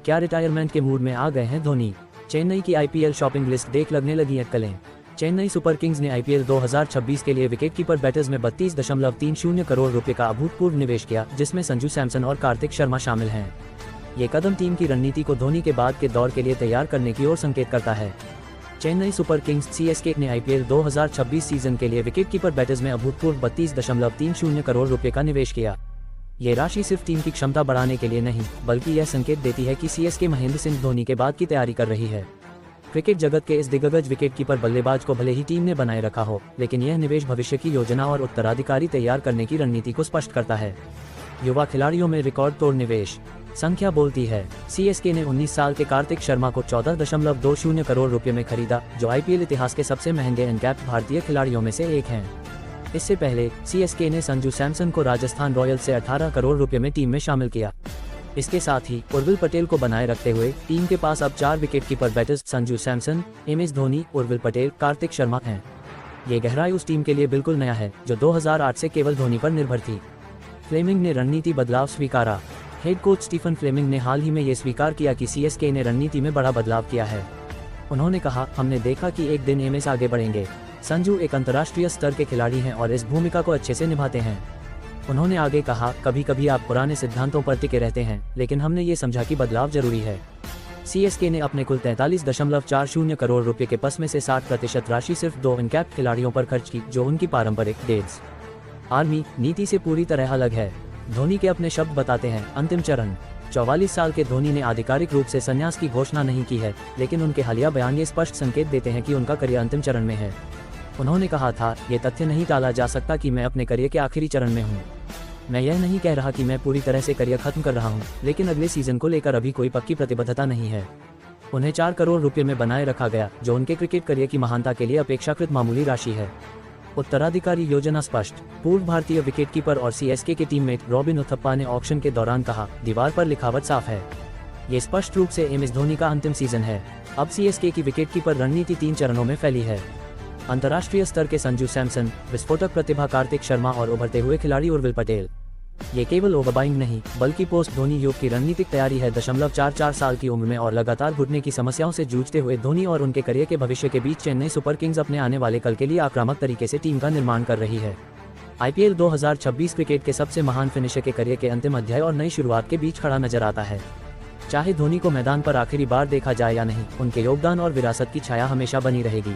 क्या रिटायरमेंट के मूड में आ गए हैं धोनी? चेन्नई की आईपीएल शॉपिंग लिस्ट देख लगने लगी अटकलें। चेन्नई सुपर किंग्स ने आईपीएल 2026 के लिए विकेटकीपर बैटर्स में 32.30 करोड़ रुपए का अभूतपूर्व निवेश किया, जिसमें संजू सैमसन और कार्तिक शर्मा शामिल हैं। ये कदम टीम की रणनीति को धोनी के बाद के दौर के लिए तैयार करने की ओर संकेत करता है। चेन्नई सुपर किंग्स सीएसके ने आईपीएल 2026 सीजन के लिए विकेटकीपर बैटर्स में अभूतपूर्व 32.30 करोड़ रुपए का निवेश किया। ये राशि सिर्फ टीम की क्षमता बढ़ाने के लिए नहीं, बल्कि यह संकेत देती है कि सीएसके महेंद्र सिंह धोनी के बाद की तैयारी कर रही है। क्रिकेट जगत के इस दिग्गज विकेटकीपर बल्लेबाज को भले ही टीम ने बनाए रखा हो, लेकिन यह निवेश भविष्य की योजना और उत्तराधिकारी तैयार करने की रणनीति को स्पष्ट करता है। युवा खिलाड़ियों में रिकॉर्ड तोड़ निवेश। संख्या बोलती है। सीएसके ने 19 साल के कार्तिक शर्मा को 14.20 करोड़ रुपए में खरीदा, जो आईपीएल इतिहास के सबसे महंगे अनकैप्ड भारतीय खिलाड़ियों में से एक हैं। इससे पहले सीएसके ने संजू सैमसन को राजस्थान रॉयल्स से 18 करोड़ रुपए में टीम में शामिल किया। इसके साथ ही उर्विल पटेल को बनाए रखते हुए टीम के पास अब 4 wicketkeeper batters Sanju Samson, MS Dhoni, Urvil Patel, Kartik Sharma हैं। ये गहराई उस टीम के लिए बिल्कुल नया है जो 2008 से केवल धोनी पर निर्भर थी। फ्लेमिंग ने रणनीति बदलाव स्वीकारा। हेड कोच स्टीफन फ्लेमिंग ने हाल ही में ये स्वीकार किया कि सीएसके ने रणनीति में बड़ा बदलाव किया है। उन्होंने कहा, हमने देखा कि एक दिन एमएस आगे बढ़ेंगे। संजू एक अंतर्राष्ट्रीय स्तर के खिलाड़ी हैं और इस भूमिका को अच्छे से निभाते हैं। उन्होंने आगे कहा, कभी कभी आप पुराने सिद्धांतों पर टिके रहते हैं, लेकिन हमने ये समझा कि बदलाव जरूरी है। सीएसके ने अपने कुल 43.40 करोड़ रुपए के पस में से 60% राशि सिर्फ 2 अनकैप्ड खिलाड़ियों पर खर्च की, जो उनकी पारंपरिक डेट्स आर्मी नीति से पूरी तरह अलग है। धोनी के अपने शब्द बताते हैं, अंतिम चरण। 44 साल के धोनी ने आधिकारिक रूप से संन्यास की घोषणा नहीं की है, लेकिन उनके हालिया बयान ये स्पष्ट संकेत देते हैं कि उनका करियर अंतिम चरण में है। उन्होंने कहा था, ये तथ्य नहीं टाला जा सकता कि मैं अपने करियर के आखिरी चरण में हूँ। मैं यह नहीं कह रहा कि मैं पूरी तरह से करियर खत्म कर रहा हूँ, लेकिन अगले सीजन को लेकर अभी कोई पक्की प्रतिबद्धता नहीं है। उन्हें 4 करोड़ रुपए में बनाए रखा गया, जो उनके क्रिकेट करियर की महानता के लिए अपेक्षाकृत मामूली राशि है। उत्तराधिकारी योजना स्पष्ट। पूर्व भारतीय विकेटकीपर और सीएसके के टीममेट रॉबिन उथप्पा ने ऑक्शन के दौरान कहा, दीवार पर लिखावट साफ है। ये स्पष्ट रूप से एमएस धोनी का अंतिम सीजन है। अब सीएसके की विकेटकीपर रणनीति 3 चरणों में फैली है। अंतर्राष्ट्रीय स्तर के संजू सैमसन, विस्फोटक प्रतिभा कार्तिक शर्मा और उभरते हुए खिलाड़ी उर्विल पटेल। ये केवल ओवरबाइंग नहीं, बल्कि पोस्ट धोनी युग की रणनीतिक तैयारी है। 44 साल की उम्र में और लगातार घुटने की समस्याओं से जूझते हुए धोनी और उनके करियर के भविष्य के बीच चेन्नई सुपर किंग्स अपने आने वाले कल के लिए आक्रामक तरीके से टीम का निर्माण कर रही है। आईपीएल 2026 क्रिकेट के सबसे महान फिनिशर के करियर के अंतिम अध्याय और नई शुरुआत के बीच खड़ा नजर आता है। चाहे धोनी को मैदान पर आखिरी बार देखा जाए या नहीं, उनके योगदान और विरासत की छाया हमेशा बनी रहेगी।